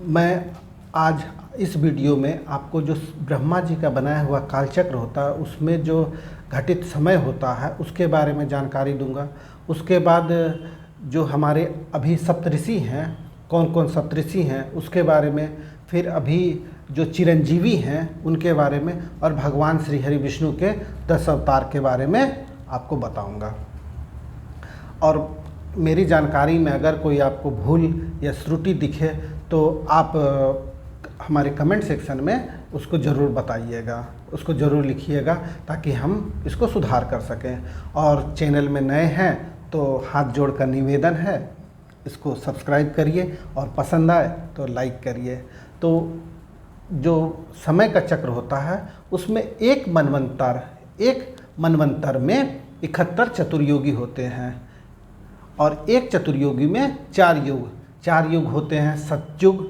मैं आज इस वीडियो में आपको जो ब्रह्मा जी का बनाया हुआ कालचक्र होता है उसमें जो घटित समय होता है उसके बारे में जानकारी दूंगा। उसके बाद जो हमारे अभी सप्तऋषि हैं, कौन कौन सप्तऋषि हैं उसके बारे में, फिर अभी जो चिरंजीवी हैं उनके बारे में, और भगवान श्री हरि विष्णु के 10 अवतार के बारे में आपको बताऊंगा। और मेरी जानकारी में अगर कोई आपको भूल या त्रुटि दिखे तो आप हमारे कमेंट सेक्शन में उसको ज़रूर बताइएगा, उसको ज़रूर लिखिएगा ताकि हम इसको सुधार कर सकें। और चैनल में नए हैं तो हाथ जोड़कर निवेदन है, इसको सब्सक्राइब करिए और पसंद आए तो लाइक करिए। तो जो समय का चक्र होता है उसमें एक मनवंतर में 71 चतुर्योगी होते हैं, और एक चतुर्योगी में 4 युग होते हैं: सतयुग,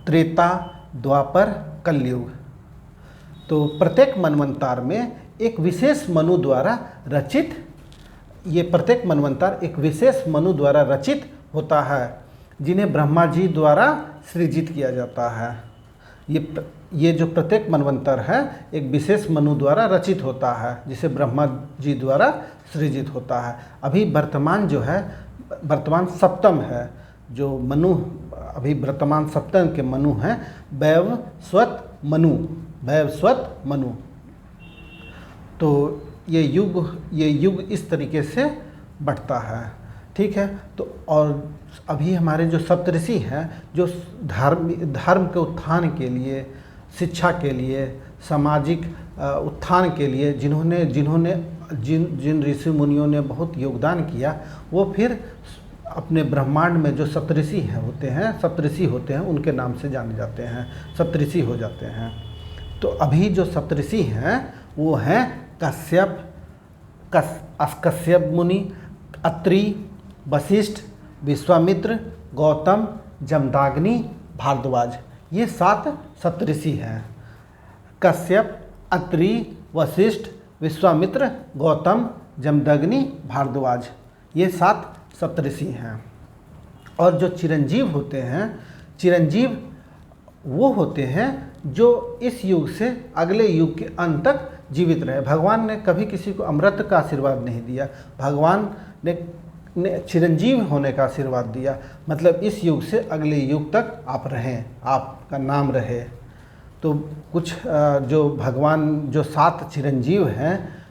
त्रेता, द्वापर, कलयुग। तो प्रत्येक मनवंतर में एक विशेष मनु द्वारा रचित, ये प्रत्येक मनवंतर एक विशेष मनु द्वारा रचित होता है जिन्हें ब्रह्मा जी द्वारा सृजित किया जाता है। ये जो प्रत्येक मनवंतर है एक विशेष मनु द्वारा रचित होता है जिसे ब्रह्मा जी द्वारा सृजित होता है। अभी वर्तमान सप्तम है जो मनु, अभी वर्तमान सप्तम के मनु हैं वैवस्वत मनु। तो ये युग इस तरीके से बढ़ता है, ठीक है। तो और अभी हमारे जो सप्तऋषि हैं जो धर्म के उत्थान के लिए, शिक्षा के लिए, सामाजिक उत्थान के लिए जिन ऋषि मुनियों ने बहुत योगदान किया, वो फिर अपने ब्रह्मांड में जो सप्तऋषि होते हैं उनके नाम से जाने जाते हैं, सप्तऋषि हो जाते हैं। तो अभी जो सप्तऋषि हैं वो हैं कश्यप मुनि, अत्रि, वशिष्ठ, विश्वामित्र, गौतम, जमदाग्नि, भारद्वाज। ये 7 सप्तऋषि हैं। कश्यप, अत्रि, वशिष्ठ, विश्वामित्र, गौतम, जमदग्नि, भारद्वाज, ये 7 सप्तऋषि हैं। और जो चिरंजीव होते हैं, चिरंजीव वो होते हैं जो इस युग से अगले युग के अंत तक जीवित रहे। भगवान ने कभी किसी को अमृत का आशीर्वाद नहीं दिया, भगवान ने चिरंजीव होने का आशीर्वाद दिया। मतलब इस युग से अगले युग तक आप रहें, आपका नाम रहे। तो कुछ जो भगवान जो 7 चिरंजीव हैं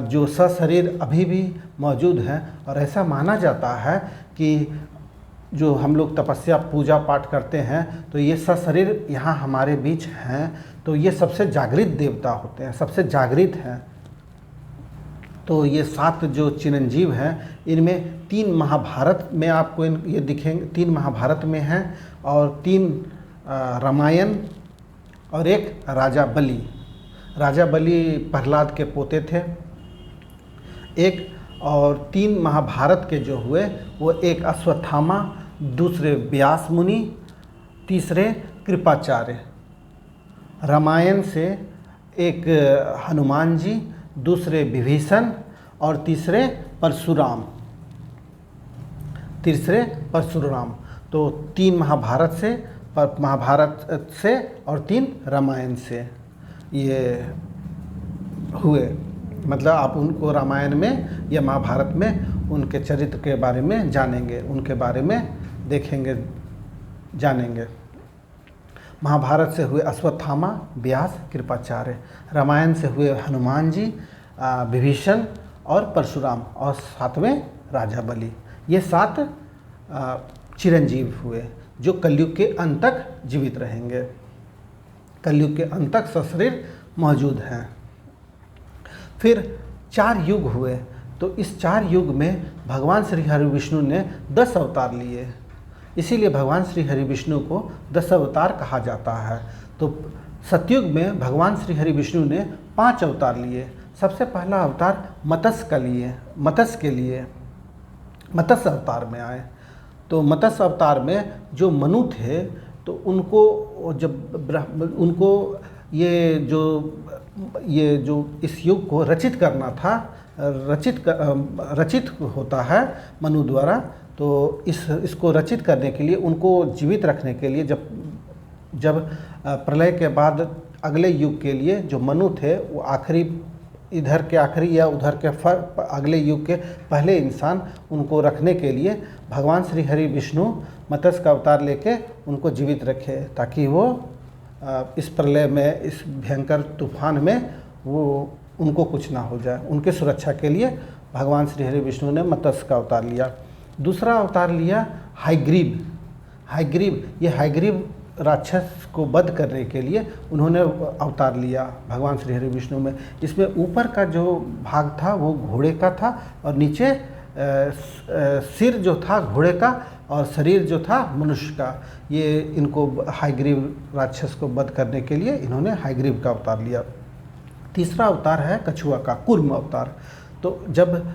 जो सशरीर अभी भी मौजूद हैं, और ऐसा माना जाता है कि जो हम लोग तपस्या पूजा पाठ करते हैं तो ये सशरीर यहाँ हमारे बीच हैं, तो ये सबसे जागृत देवता होते हैं, सबसे जागृत हैं। तो ये 7 जो चिरंजीव हैं इनमें 3 महाभारत में आपको ये दिखेंगे, 3 महाभारत में हैं, और 3 रामायण, और एक राजा बलि। राजा बलि प्रहलाद के पोते थे। एक और 3 महाभारत के जो हुए वो एक अश्वत्थामा, दूसरे व्यास मुनि, तीसरे कृपाचार्य। रामायण से एक हनुमान जी, दूसरे विभीषण, और तीसरे परशुराम। तो 3 महाभारत से और 3 रामायण से ये हुए। मतलब आप उनको रामायण में या महाभारत में उनके चरित्र के बारे में जानेंगे, उनके बारे में देखेंगे, जानेंगे। महाभारत से हुए अश्वत्थामा, व्यास, कृपाचार्य। रामायण से हुए हनुमान जी, विभीषण और परशुराम, और 7वें राजा बलि। ये 7 चिरंजीव हुए जो कलयुग के अंत तक जीवित रहेंगे, कलयुग के अंत तक सशरीर मौजूद हैं। फिर 4 युग हुए। तो इस 4 युग में भगवान श्री हरि विष्णु ने 10 अवतार लिए, इसीलिए भगवान श्री हरि विष्णु को 10 अवतार कहा जाता है। तो सतयुग में भगवान श्री हरि विष्णु ने 5 अवतार लिए। सबसे पहला अवतार मत्स्य अवतार में आए। तो मत्स्य अवतार में जो मनु थे तो उनको ये जो इस युग को रचित करना था, रचित होता है मनु द्वारा, तो इसको रचित करने के लिए, उनको जीवित रखने के लिए, जब प्रलय के बाद अगले युग के लिए जो मनु थे वो आखिरी, इधर के आखिरी या उधर के अगले युग के पहले इंसान, उनको रखने के लिए भगवान श्री हरि विष्णु मत्स्य का अवतार लेके उनको जीवित रखे, ताकि वो इस प्रलय में, इस भयंकर तूफान में वो उनको कुछ ना हो जाए। उनके सुरक्षा के लिए भगवान श्री हरि विष्णु ने मत्स्य का अवतार लिया। दूसरा अवतार लिया हायग्रीव। ये हायग्रीव राक्षस को वध करने के लिए उन्होंने अवतार लिया भगवान श्री हरि विष्णु में। इसमें ऊपर का जो भाग था वो घोड़े का था, और नीचे सिर जो था घोड़े का और शरीर जो था मनुष्य का। ये इनको हायग्रीव राक्षस को वध करने के लिए इन्होंने हायग्रीव का अवतार लिया। तीसरा अवतार है कछुआ का, कूर्म अवतार। तो जब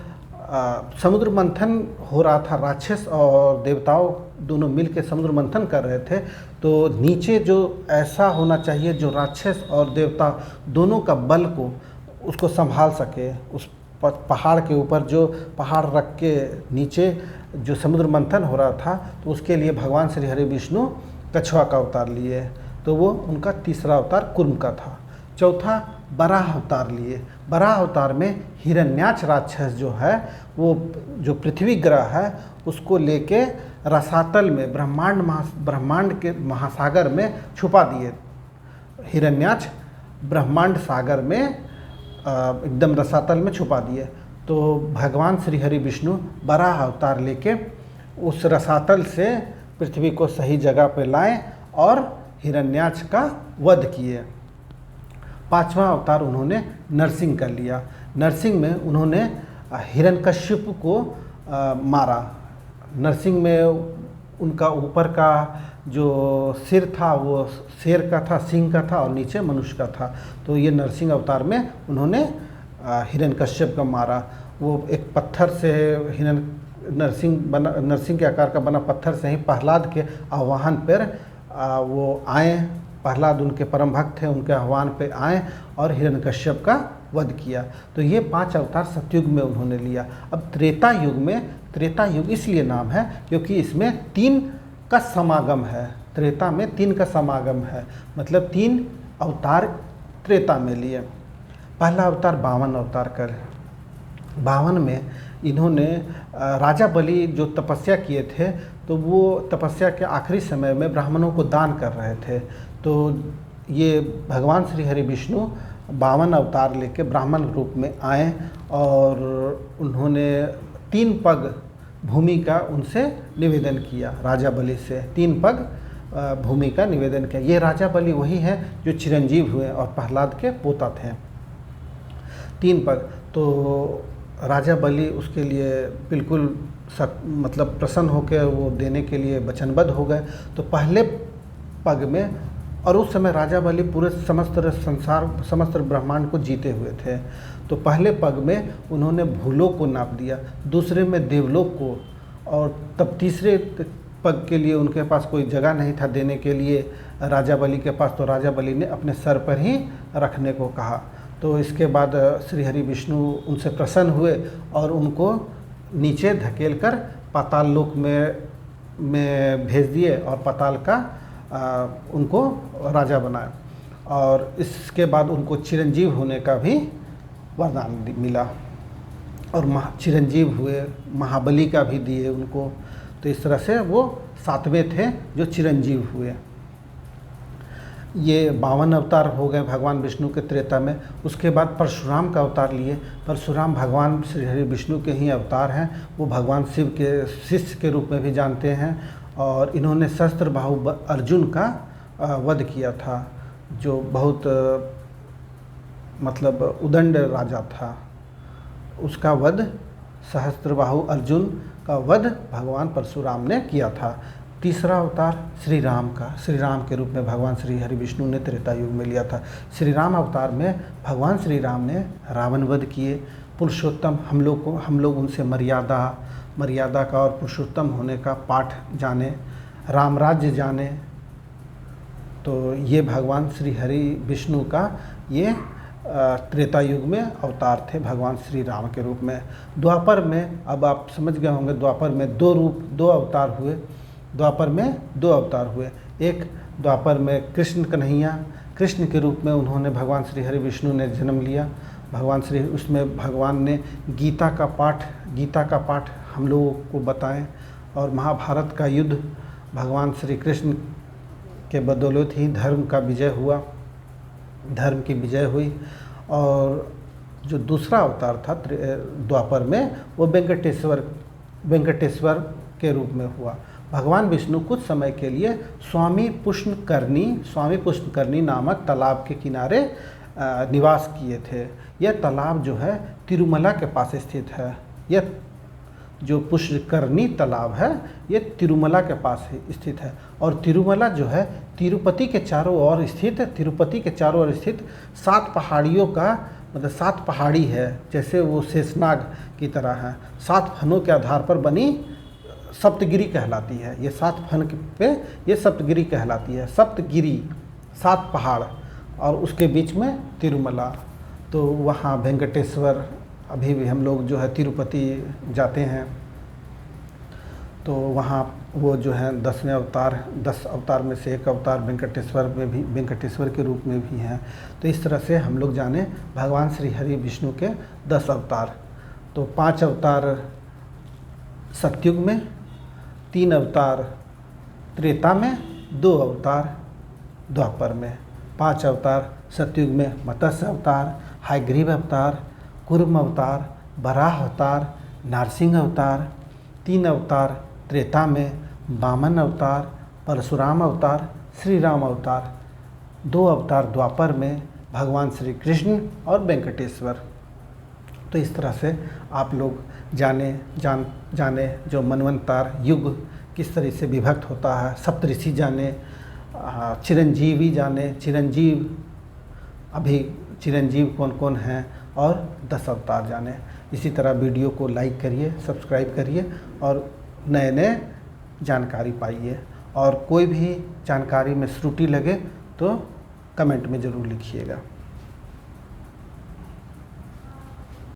समुद्र मंथन हो रहा था, राक्षस और देवताओं दोनों मिलकर समुद्र मंथन कर रहे थे, तो नीचे जो ऐसा होना चाहिए जो राक्षस और देवता दोनों का बल को उसको संभाल सके। उस पहाड़ के ऊपर जो पहाड़ रख के नीचे जो समुद्र मंथन हो रहा था, तो उसके लिए भगवान श्री हरि विष्णु कछुआ का अवतार लिए। तो वो उनका तीसरा अवतार कूर्म का था। चौथा वराह अवतार लिए। वराह अवतार में हिरण्याक्ष राक्षस जो है, वो जो पृथ्वी ग्रह है उसको लेके रसातल में, ब्रह्मांड के महासागर में छुपा दिए। हिरण्याक्ष ब्रह्मांड सागर में एकदम रसातल में छुपा दिए। तो भगवान श्री हरि विष्णु वराह अवतार लेके उस रसातल से पृथ्वी को सही जगह पे लाए और हिरण्याक्ष का वध किए। पांचवा अवतार उन्होंने नरसिंह कर लिया। नरसिंह में उन्होंने हिरण्यकश्यप को मारा। नरसिंह में उनका ऊपर का जो सिर था वो शेर का था, सिंह का था, और नीचे मनुष्य का था। तो ये नरसिंह अवतार में उन्होंने हिरण्यकश्यप को मारा। वो एक पत्थर से नरसिंह के आकार का बना पत्थर से ही प्रहलाद के आह्वान पर वो आए। प्रहलाद उनके परम भक्त थे, उनके आह्वान पे आए और हिरण्यकश्यप का वध किया। तो ये 5 अवतार सतयुग में उन्होंने लिया। अब त्रेता युग में, त्रेता युग इसलिए नाम है क्योंकि इसमें 3 का समागम है। त्रेता में 3 का समागम है, मतलब 3 अवतार त्रेता में लिए। पहला अवतार 52 अवतार कर। 52 में इन्होंने राजा बलि जो तपस्या किए थे, तो वो तपस्या के आखिरी समय में ब्राह्मणों को दान कर रहे थे। तो ये भगवान श्री हरि विष्णु 52 अवतार लेके ब्राह्मण रूप में आए और उन्होंने 3 पग भूमि का उनसे निवेदन किया। राजा बलि से 3 पग भूमि का निवेदन किया। ये राजा बलि वही हैं जो चिरंजीव हुए और प्रहलाद के पोता थे। 3 पग। तो राजा बलि उसके लिए बिल्कुल मतलब प्रसन्न होकर वो देने के लिए वचनबद्ध हो गए। तो पहले पग में, और उस समय राजा बलि पूरे समस्त ब्रह्मांड को जीते हुए थे, तो पहले पग में उन्होंने भूलोक को नाप दिया, दूसरे में देवलोक को, और तब तीसरे पग के लिए उनके पास कोई जगह नहीं था देने के लिए राजा बलि के पास, तो राजा बलि ने अपने सर पर ही रखने को कहा। तो इसके बाद श्री हरि विष्णु उनसे प्रसन्न हुए और उनको नीचे धकेलकर पाताल लोक में भेज दिए और पाताल का उनको राजा बनाया। और इसके बाद उनको चिरंजीव होने का भी वरदान मिला और चिरंजीव हुए, महाबली का भी दिए उनको। तो इस तरह से वो 7वें थे जो चिरंजीव हुए। ये 52 अवतार हो गए भगवान विष्णु के त्रेता में। उसके बाद परशुराम का अवतार लिए। परशुराम भगवान श्री हरि विष्णु के ही अवतार हैं। वो भगवान शिव के शिष्य के रूप में भी जानते हैं और इन्होंने सहस्त्रबाहु अर्जुन का वध किया था, जो बहुत मतलब उदंड राजा था। उसका वध, सहस्त्रबाहु अर्जुन का वध भगवान परशुराम ने किया था। तीसरा अवतार श्री राम का, श्री राम के रूप में भगवान श्री हरि विष्णु ने त्रेता युग में लिया था। श्री राम अवतार में भगवान श्री राम ने रावण वध किए। पुरुषोत्तम, हम लोग उनसे मर्यादा का और पुरुषोत्तम होने का पाठ जाने, राम राज्य जाने। तो ये भगवान श्री हरि विष्णु का ये त्रेता युग में अवतार थे भगवान श्री राम के रूप में। द्वापर में, अब आप समझ गए होंगे, द्वापर में दो अवतार हुए। द्वापर में 2 अवतार हुए। एक द्वापर में कृष्ण कन्हैया, कृष्ण के रूप में उन्होंने, भगवान श्री हरि विष्णु ने जन्म लिया। उसमें भगवान ने गीता का पाठ हम लोगों को बताएं, और महाभारत का युद्ध भगवान श्री कृष्ण के बदौलत ही धर्म की विजय हुई। और जो दूसरा अवतार था द्वापर में, वो वेंकटेश्वर के रूप में हुआ। भगवान विष्णु कुछ समय के लिए स्वामी पुष्पकर्णी नामक तालाब के किनारे निवास किए थे। यह तालाब जो है तिरुमला के पास स्थित है। यह जो पुष्पकर्णी तालाब है, ये तिरुमला के पास स्थित है। और तिरुमला जो है तिरुपति के चारों ओर स्थित 7 पहाड़ियों का, मतलब 7 पहाड़ी है, जैसे वो शेषनाग की तरह है। 7 फनों के आधार पर बनी सप्तगिरी कहलाती है। ये 7 फन पे ये सप्तगिरी कहलाती है। सप्तगिरी 7 पहाड़, और उसके बीच में तिरुमला। तो वहाँ वेंकटेश्वर, अभी भी हम लोग जो है तिरुपति जाते हैं तो वहाँ वो जो है 10 अवतार में से एक अवतार वेंकटेश्वर के रूप में भी हैं। तो इस तरह से हम लोग जाने भगवान श्री हरि विष्णु के 10 अवतार। तो 5 अवतार सतयुग में, 3 अवतार त्रेता में, 2 अवतार द्वापर में। 5 अवतार सतयुग में मत्स्य अवतार, हयग्रीव अवतार, कूर्म अवतार, वराह अवतार, नरसिंह अवतार। 3 अवतार त्रेता में वामन अवतार, परशुराम अवतार, श्री राम अवतार। 2 अवतार द्वापर में भगवान श्री कृष्ण और वेंकटेश्वर। तो इस तरह से आप लोग जाने जो मनवंतर युग किस तरह से विभक्त होता है। सप्तऋषि जाने, चिरंजीवी जाने, चिरंजीव कौन कौन हैं, और 10 अवतार जाने। इसी तरह वीडियो को लाइक करिए, सब्सक्राइब करिए और नए जानकारी पाइए। और कोई भी जानकारी में त्रुटि लगे तो कमेंट में ज़रूर लिखिएगा।